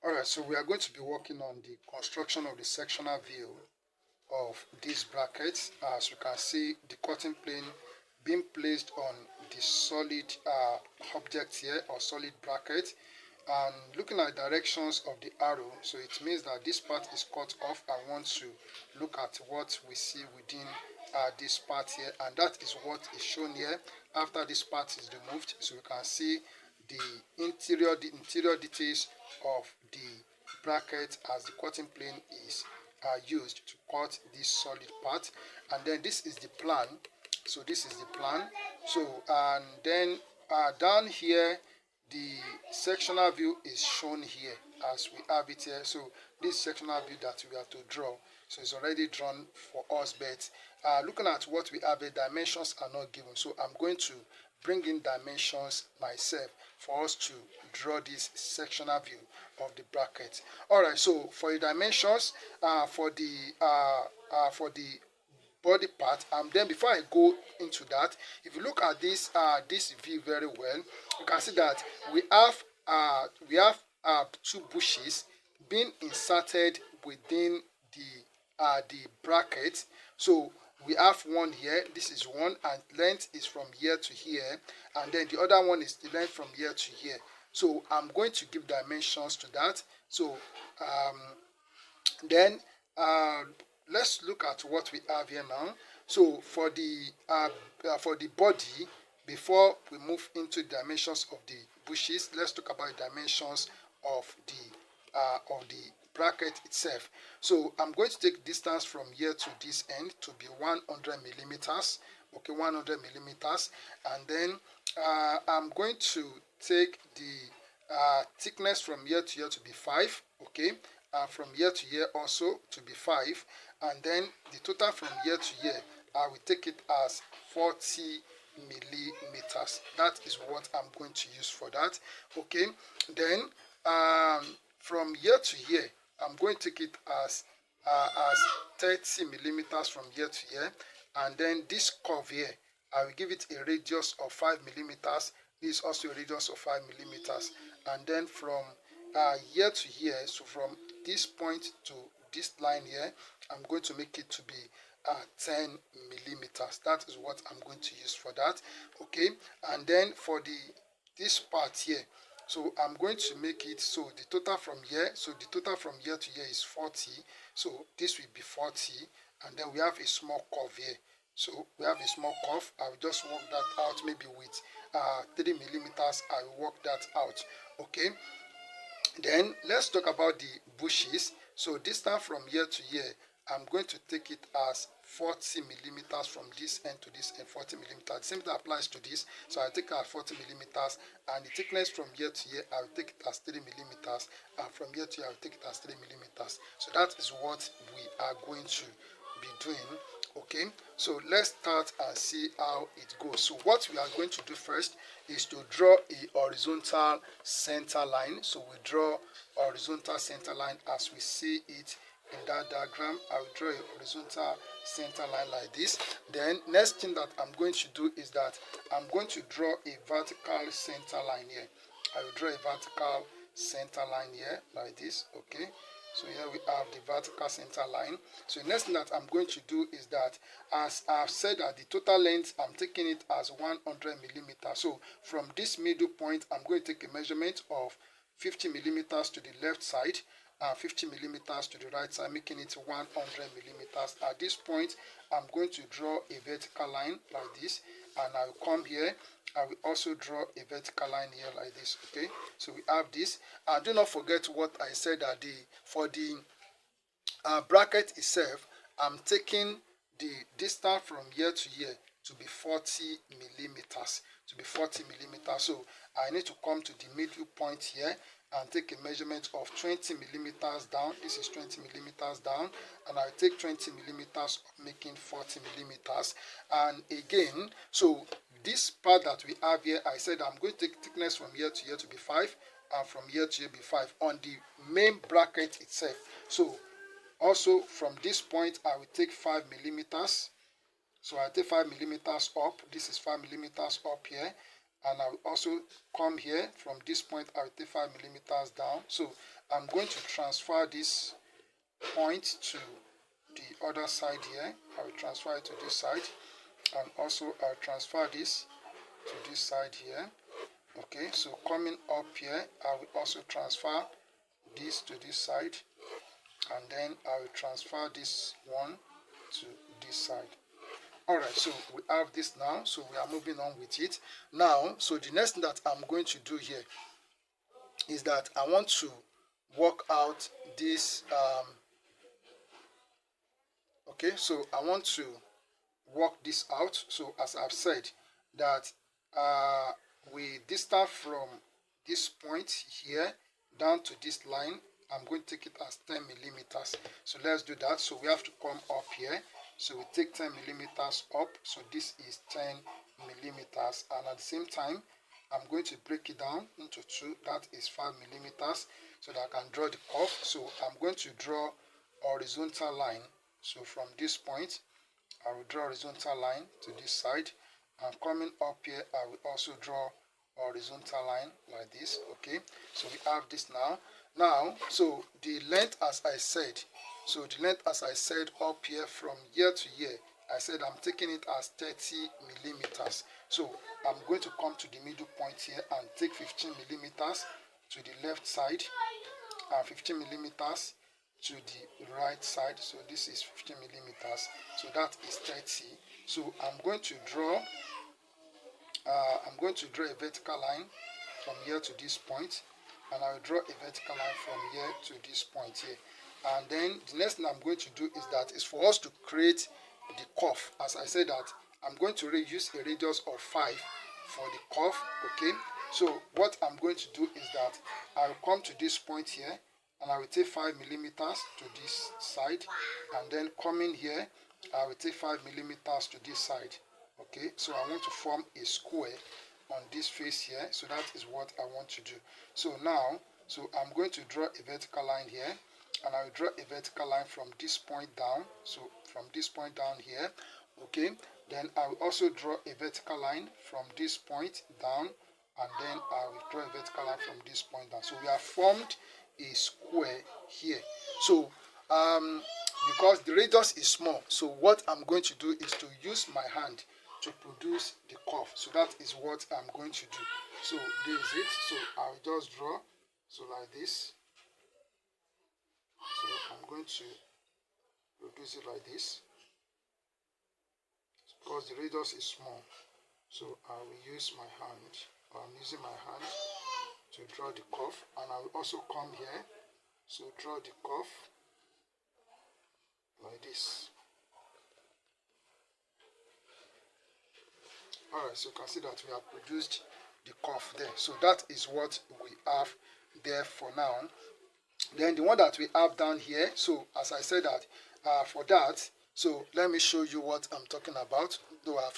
Alright, so we are going to be working on the construction of the sectional view of these brackets. As you can see, the cutting plane being placed on the solid object here, or solid bracket, and looking at directions of the arrow, so it means that this part is cut off. I want to look at what we see within this part here, and that is what is shown here after this part is removed. So you can see the interior details of the bracket as the cutting plane is used to cut this solid part. And then this is the plan. So this is the plan. So and then down here the sectional view is shown here as we have it here. So this sectional view that we have to draw, so it's already drawn for us, but looking at what we have, the dimensions are not given. So I'm going to bring in dimensions myself for us to draw this sectional view of the bracket. All right, so for the dimensions for the body part, and then before I go into that, if you look at this view very well, you can see that we have two bushes being inserted within the bracket. So we have one here, this is one, and length is from here to here, and then the other one is the length from here to here. So I'm going to give dimensions to that. So then let's look at what we have here now. So for the body, before we move into the dimensions of the bushes, let's talk about the dimensions of the bracket itself. So I'm going to take distance from here to this end to be 100 millimeters. Okay, 100 millimeters, and then I'm going to take the thickness from here to here to be 5. Okay, from here to here also to be 5, and then the total from here to here, I will take it as 40 millimeters. That is what I'm going to use for that. Okay, then from here to here, I'm going to take it as 30 millimeters from here to here, and then this curve here, I will give it a radius of 5 millimeters. This is also a radius of 5 millimeters, and then from here to here, so from this point to this line here, I'm going to make it to be 10 millimeters. That is what I'm going to use for that. Okay, and then for this part here, so I'm going to make it so the total from here, so the total from here to here is 40. So this will be 40, and then we have a small curve here. So we have a small curve. I will just work that out, maybe with 3 millimeters. I will work that out. Okay, then let's talk about the bushes. So distance from here to here, I'm going to take it as 40 millimeters from this end to this end, 40 millimeters. The same thing applies to this. So I take it as 40 millimeters, and the thickness from here to here, I'll take it as 3 millimeters, and from here to here, I'll take it as 3 millimeters. So that is what we are going to be doing. Okay, so let's start and see how it goes. So what we are going to do first is to draw a horizontal center line. So we draw a horizontal center line as we see it in that diagram. I will draw a horizontal center line like this. Then next thing that I'm going to do is that I'm going to draw a vertical center line here. I will draw a vertical center line here like this. Okay, so here we have the vertical center line. So the next thing that I'm going to do is that, as I've said, that the total length, I'm taking it as 100 millimeters. So from this middle point, I'm going to take a measurement of 50 millimeters to the left side, 50 millimeters to the right side, making it 100 millimeters. At this point, I'm going to draw a vertical line like this, and I will come here. I will also draw a vertical line here like this. Okay, so we have this. And do not forget what I said, that for the bracket itself, I'm taking the distance from here to here to be 40 millimeters. To be 40 millimeters. So I need to come to the middle point here and take a measurement of 20 millimeters down. This is 20 millimeters down, and I'll take 20 millimeters, making 40 millimeters. And again, so this part that we have here, I said I'm going to take thickness from here to here to be 5, and from here to here be 5 on the main bracket itself. So also from this point, I will take 5 millimeters. So I take 5 millimeters up. This is 5 millimeters up here, and I will also come here from this point. I will take 5 millimeters down. So I'm going to transfer this point to the other side here. I will transfer it to this side, and also I'll transfer this to this side here. Okay, so coming up here, I will also transfer this to this side, and then I will transfer this one to this side. Alright, so we have this now, so we are moving on with it now. So the next thing that I'm going to do here is that I want to work out this okay, so I want to work this out. So as I've said that we distance from this point here down to this line, I'm going to take it as 10 millimeters. So let's do that. So we have to come up here. So we take 10 millimeters up. So this is 10 millimeters. And at the same time, I'm going to break it down into two. That is 5 millimeters. So that I can draw the curve. So I'm going to draw a horizontal line. So from this point, I will draw a horizontal line to this side. And coming up here, I will also draw a horizontal line like this. Okay, so we have this now. So the length, as I said, up here from here to here, I said I'm taking it as 30 millimeters. So I'm going to come to the middle point here and take 15 millimeters to the left side and 15 millimeters to the right side. So this is 15 millimeters. So that is 30. So I'm going to draw a vertical line from here to this point, and I will draw a vertical line from here to this point here. And then the next thing I'm going to do is for us to create the curve. As I said that I'm going to use a radius of 5 for the curve. Okay, so what I'm going to do is that I will come to this point here, and I will take 5 millimeters to this side, and then coming here, I will take 5 millimeters to this side. Okay, so I want to form a square on this face here. So that is what I want to do. So now, I'm going to draw a vertical line here, and I will draw a vertical line from this point down. So from this point down here. Okay, then I will also draw a vertical line from this point down, and then I will draw a vertical line from this point down. So we have formed a square here. So because the radius is small, so what I'm going to do is to use my hand to produce the curve. So that is what I'm going to do. So this is it. So I'll just draw, so like this. So I'm going to produce it like this because the radius is small. So I will use my hand. I'm using my hand to draw the curve, and I will also come here. So draw the curve like this. Alright, so you can see that we have produced the curve there. So that is what we have there for now. Then the one that we have down here, so as I said that for that, so let me show you what I'm talking about, though I've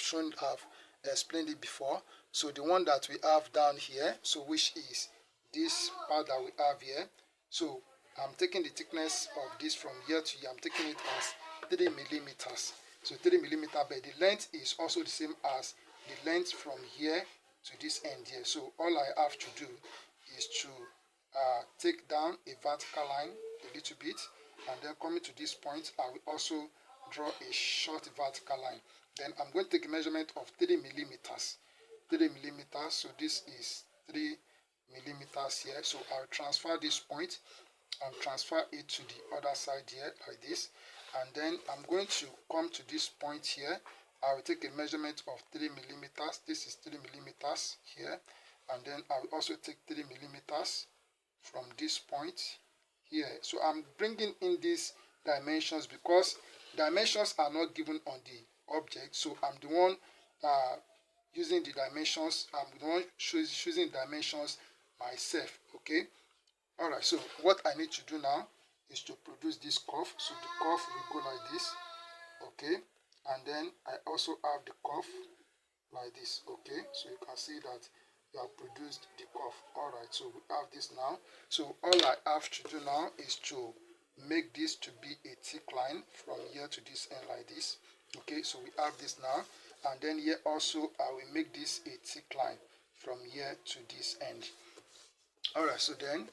explained it before. So the one that we have down here, so which is this part that we have here. So I'm taking the thickness of this from here to here. I'm taking it as 3 millimeters. So 3 millimeters, but the length is also the same as the length from here to this end here. So all I have to do is to take down a vertical line a little bit, and then coming to this point, I will also draw a short vertical line. Then I'm going to take a measurement of 3 millimeters. 3 millimeters, so this is 3 millimeters here. So I'll transfer this point and transfer it to the other side here like this, and then I'm going to come to this point here. I will take a measurement of 3 millimeters. This is 3 millimeters here, and then I will also take 3 millimeters from this point here. So I'm bringing in these dimensions because dimensions are not given on the object. So I'm the one using the dimensions. I'm the one choosing dimensions myself. Okay. All right. So what I need to do now is to produce this curve. So the curve will go like this. Okay. And then I also have the curve like this. Okay. So you can see that you have produced the curve. Alright, so we have this now. So all I have to do now is to make this to be a thick line from here to this end like this. Okay, so we have this now, and then here also I will make this a thick line from here to this end. All right, so then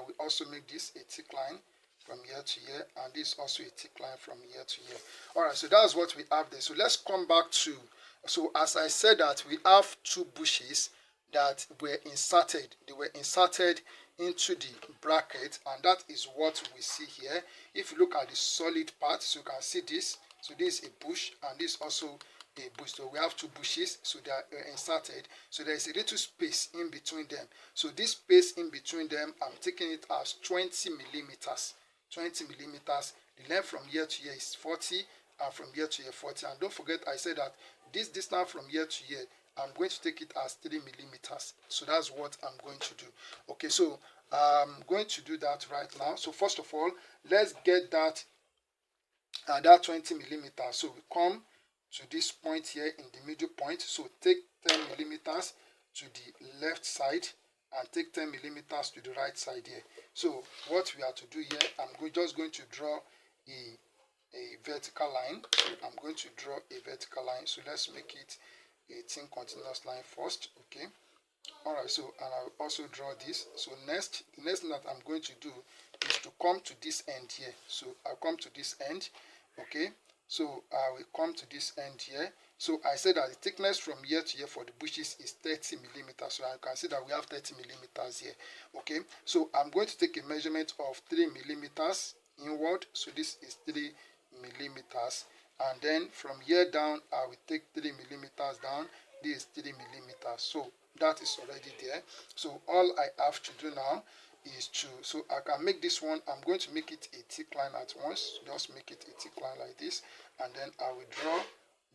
we also make this a thick line from here to here, and this also a thick line from here to here. All right, so that's what we have there. So let's come back to, so as I said that we have two bushes that were inserted. They were inserted into the bracket, and that is what we see here. If you look at the solid part, so you can see this. So this is a bush, and this also a bush. So we have two bushes, so they are inserted. So there is a little space in between them. So this space in between them, I'm taking it as 20 millimeters. 20 millimeters. The length from here to here is 40, and from here to here 40. And don't forget, I said that this distance from here to here, I'm going to take it as 3 millimeters. So that's what I'm going to do. Okay, so I'm going to do that right now. So first of all, let's get that 20 millimeters. So we come to this point here in the middle point. So take 10 millimeters to the left side and take 10 millimeters to the right side here. So what we have to do here, I'm just going to draw a vertical line. So I'm going to draw a vertical line. So let's make it a thin continuous line first. Okay. All right. So and I'll also draw this. So the next thing that I'm going to do is to come to this end here. So I'll come to this end. Okay. So I will come to this end here. So I said that the thickness from here to here for the bushes is 30 millimeters. So I can see that we have 30 millimeters here. Okay. So I'm going to take a measurement of 3 millimeters inward. So this is 3 millimeters. And then from here down, I will take 3 millimeters down. This is 3 millimeters. So that is already there. So all I have to do now is to, so I can make this one, I'm going to make it a thick line at once. Just make it a thick line like this, and then I will draw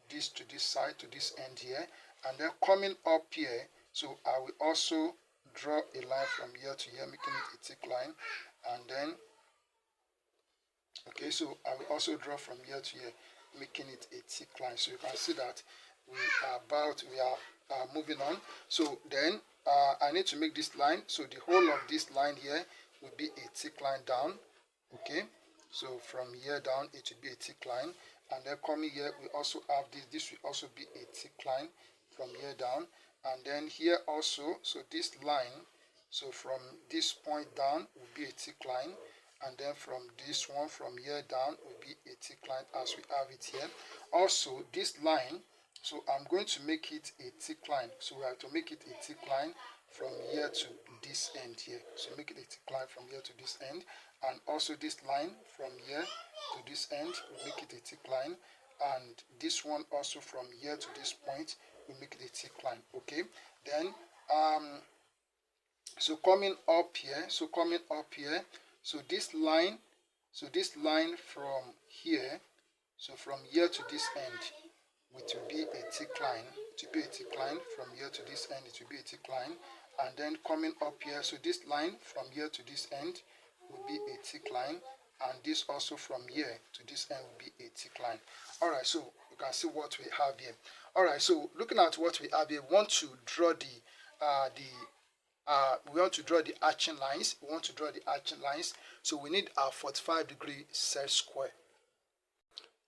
this to this side, to this end here, and then coming up here, so I will also draw a line from here to here, making it a thick line, and then okay, so I will also draw from here to here, making it a thick line. So you can see that we are moving on. So then I need to make this line. So the whole of this line here will be a thick line down. Okay, so from here down it will be a thick line, and then coming here we also have this. This will also be a thick line from here down, and then here also. So this line, so from this point down will be a thick line, and then from this one from here down will be a thick line as we have it here. Also this line, so I'm going to make it a thick line. So we have to make it a thick line from here to this end here. So make it a thick line from here to this end, and also this line from here to this end will make it a thick line, and this one also from here to this point will make it a thick line. Okay, then so coming up here, so this line from here, so from here to this end, it will be a thick line. It will be a thick line from here to this end. It will be a thick line, and then coming up here, so this line from here to this end will be a thick line, and this also from here to this end will be a thick line. All right, so you can see what we have here. All right, so looking at what we have here, we want to draw the arching lines. So we need our 45-degree set square.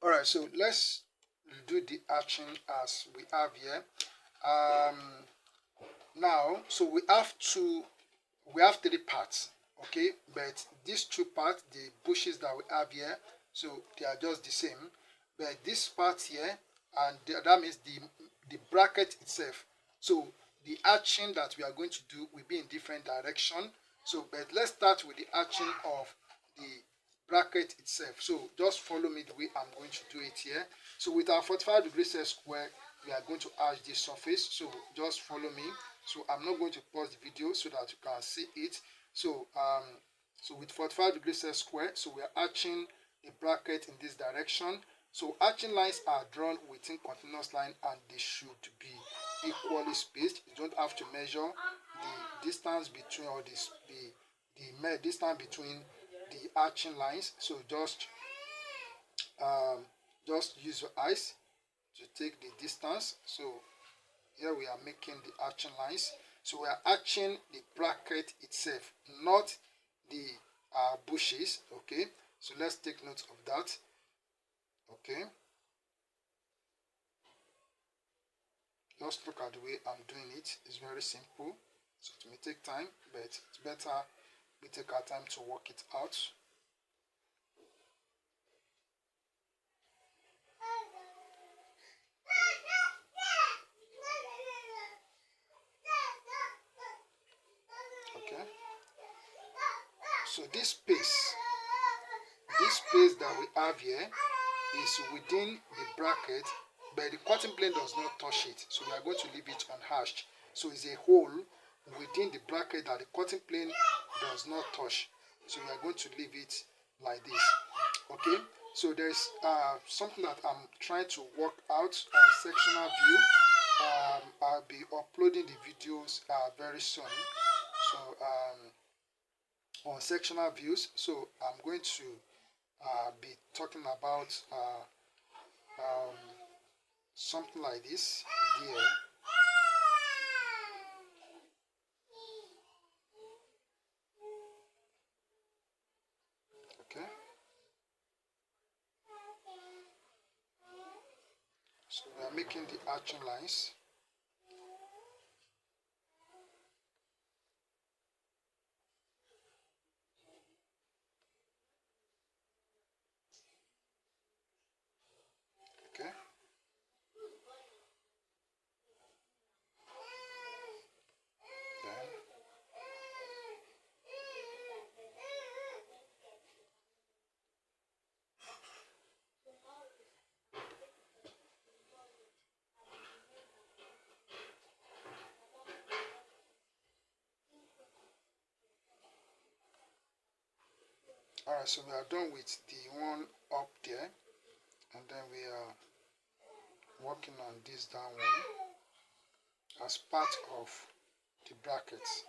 All right, so let's do the arching as we have here. Now, so we have 3 parts. Okay, but these 2 parts, the bushes that we have here, so they are just the same. But this part here, and that means the bracket itself. So the arching that we are going to do will be in different direction. So, but let's start with the arching of the bracket itself. So just follow me the way I'm going to do it here. So with our 45-degree set square, we are going to arch this surface. So just follow me. So I'm not going to pause the video so that you can see it. So so with 45-degree set square, so we are arching the bracket in this direction. So arching lines are drawn within continuous line, and they should be equally spaced. You don't have to measure the distance between, or the distance between the arching lines. So just use your eyes to take the distance. So here we are making the arching lines. So we are arching the bracket itself, not the bushes. Okay, so let's take note of that. Okay, just look at the way I'm doing it. It's very simple. So it may take time, but it's better we take our time to work it out. Okay. So this space that we have here is within the bracket, but the cutting plane does not touch it. So we are going to leave it unhashed. So it's a hole within the bracket that the cutting plane does not touch. So we are going to leave it like this. Okay. So there's something that I'm trying to work out on sectional view. I'll be uploading the videos very soon. So on sectional views. So I'm going to be talking about something like this there. Okay. So we are making the arching lines. Okay. Then alright, so we are done with the one up there, and then we are working on this down one as part of the brackets.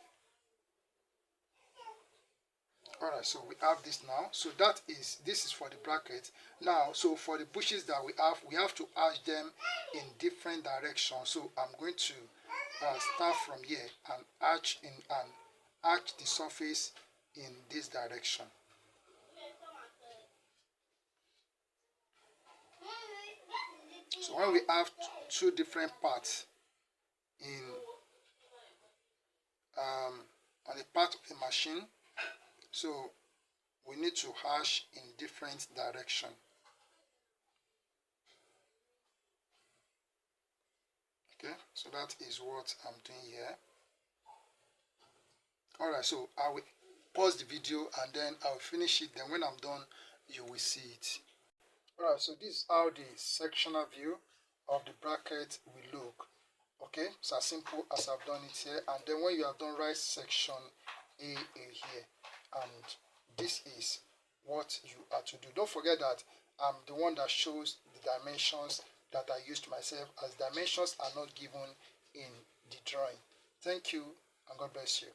Alright, so we have this now. So this is for the bracket. Now, so for the bushes that we have to arch them in different directions. So I'm going to start from here and arch the surface in this direction. So when we have two different parts in on a part of the machine, so we need to hash in different direction. Okay, so that is what I'm doing here. Alright, so I will pause the video and then I'll finish it. Then when I'm done, you will see it. Alright, so this is how the sectional view of the bracket will look. Okay, so as simple as I've done it here. And then when you have done, write section A here. And this is what you are to do. Don't forget that I'm the one that shows the dimensions that I used myself, as dimensions are not given in the drawing. Thank you and God bless you.